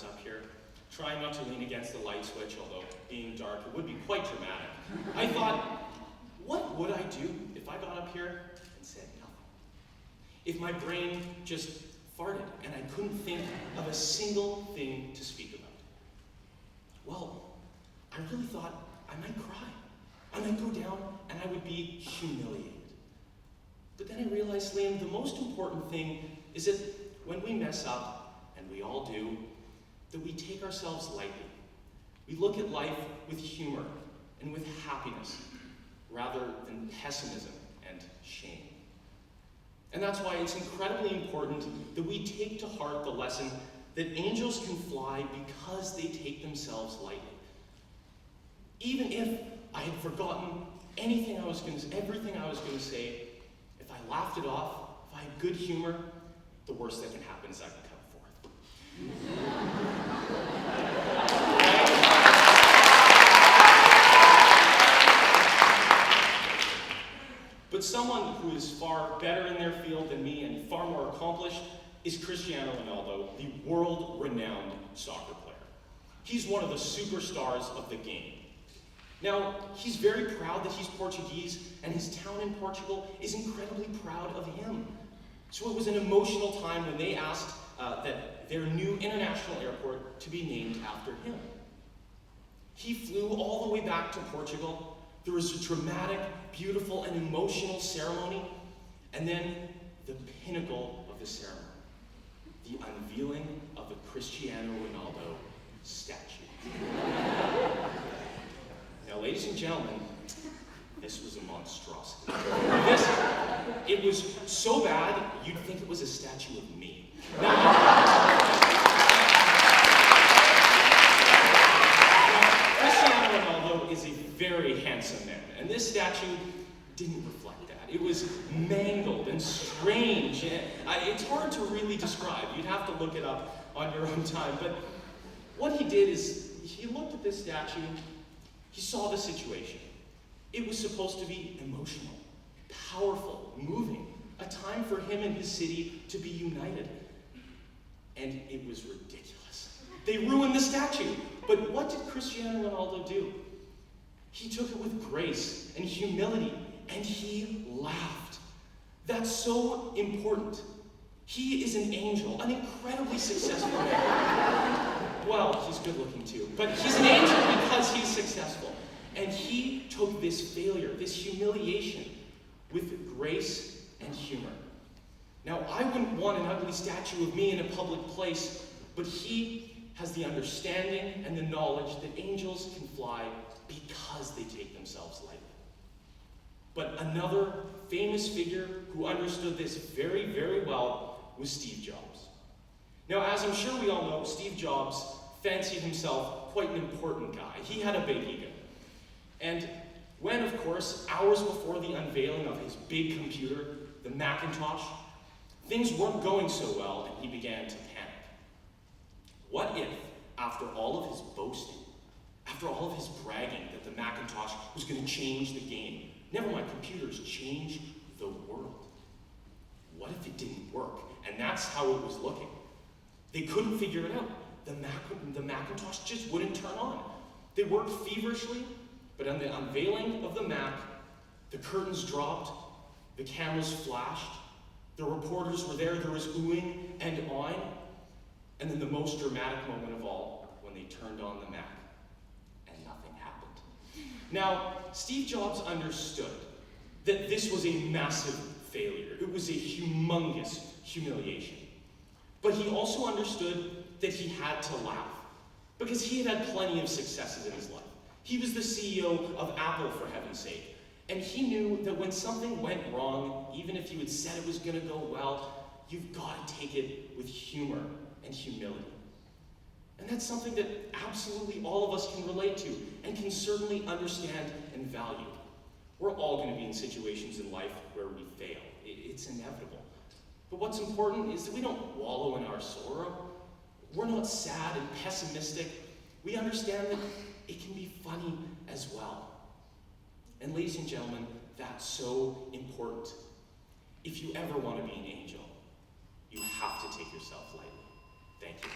was up here, trying not to lean against the light switch, although being dark, it would be quite dramatic. I thought, what would I do if I got up here and said nothing? If my brain just farted and I couldn't think of a single thing to speak about? Well, I really thought I might cry. I might go down and I would be humiliated. But then I realized, Liam, the most important thing is that when we mess up, and we all do, that we take ourselves lightly. We look at life with humor and with happiness, rather than pessimism and shame. And that's why it's incredibly important that we take to heart the lesson that angels can fly because they take themselves lightly. Even if I had forgotten everything I was going to say, if I laughed it off, if I had good humor, the worst that can happen is I can come forth. But someone who is far better in their field than me and far more accomplished is Cristiano Ronaldo, the world-renowned soccer player. He's one of the superstars of the game. Now, he's very proud that he's Portuguese, and his town in Portugal is incredibly proud of him. So it was an emotional time when they asked that their new international airport to be named after him. He flew all the way back to Portugal. There was a dramatic, beautiful, and emotional ceremony, and then the pinnacle of the ceremony, the unveiling of the Cristiano Ronaldo statue. Now, ladies and gentlemen, this was a monstrosity. It was so bad, you'd think it was a statue of me. Now, Cristiano Ronaldo is a very handsome man, and this statue didn't reflect that. It was mangled and strange. It's hard to really describe. You'd have to look it up on your own time. But what he did is, he looked at this statue, he saw the situation. It was supposed to be emotional, powerful, moving, a time for him and his city to be united. And it was ridiculous. They ruined the statue. But what did Cristiano Ronaldo do? He took it with grace and humility, and he laughed. That's so important. He is an angel, an incredibly successful man. Well, he's good looking too, but he's an angel because he's successful. And he took this failure, this humiliation, with grace and humor. Now, I wouldn't want an ugly statue of me in a public place, but he has the understanding and the knowledge that angels can fly because they take themselves lightly. But another famous figure who understood this very, very well was Steve Jobs. Now, as I'm sure we all know, Steve Jobs fancied himself quite an important guy. He had a big ego. And when, of course, hours before the unveiling of his big computer, the Macintosh, things weren't going so well, and he began to panic. What if, after all of his boasting, after all of his bragging that the Macintosh was going to change the game, never mind computers, change the world? What if it didn't work? And that's how it was looking. They couldn't figure it out. The Macintosh just wouldn't turn on. They worked feverishly, but on the unveiling of the Mac, the curtains dropped, the cameras flashed, the reporters were there was oohing and awing, and then the most dramatic moment of all, when they turned on the Mac, and nothing happened. Now, Steve Jobs understood that this was a massive failure. It was a humongous humiliation. But he also understood that he had to laugh, because he had had plenty of successes in his life. He was the CEO of Apple, for heaven's sake, and he knew that when something went wrong, even if you had said it was going to go well, you've got to take it with humor and humility. And that's something that absolutely all of us can relate to and can certainly understand and value. We're all going to be in situations in life where we fail. It's inevitable. But what's important is that we don't wallow in our sorrow. We're not sad and pessimistic. We understand that it can be funny as well. And ladies and gentlemen, that's so important. If you ever want to be an angel, you have to take yourself lightly. Thank you.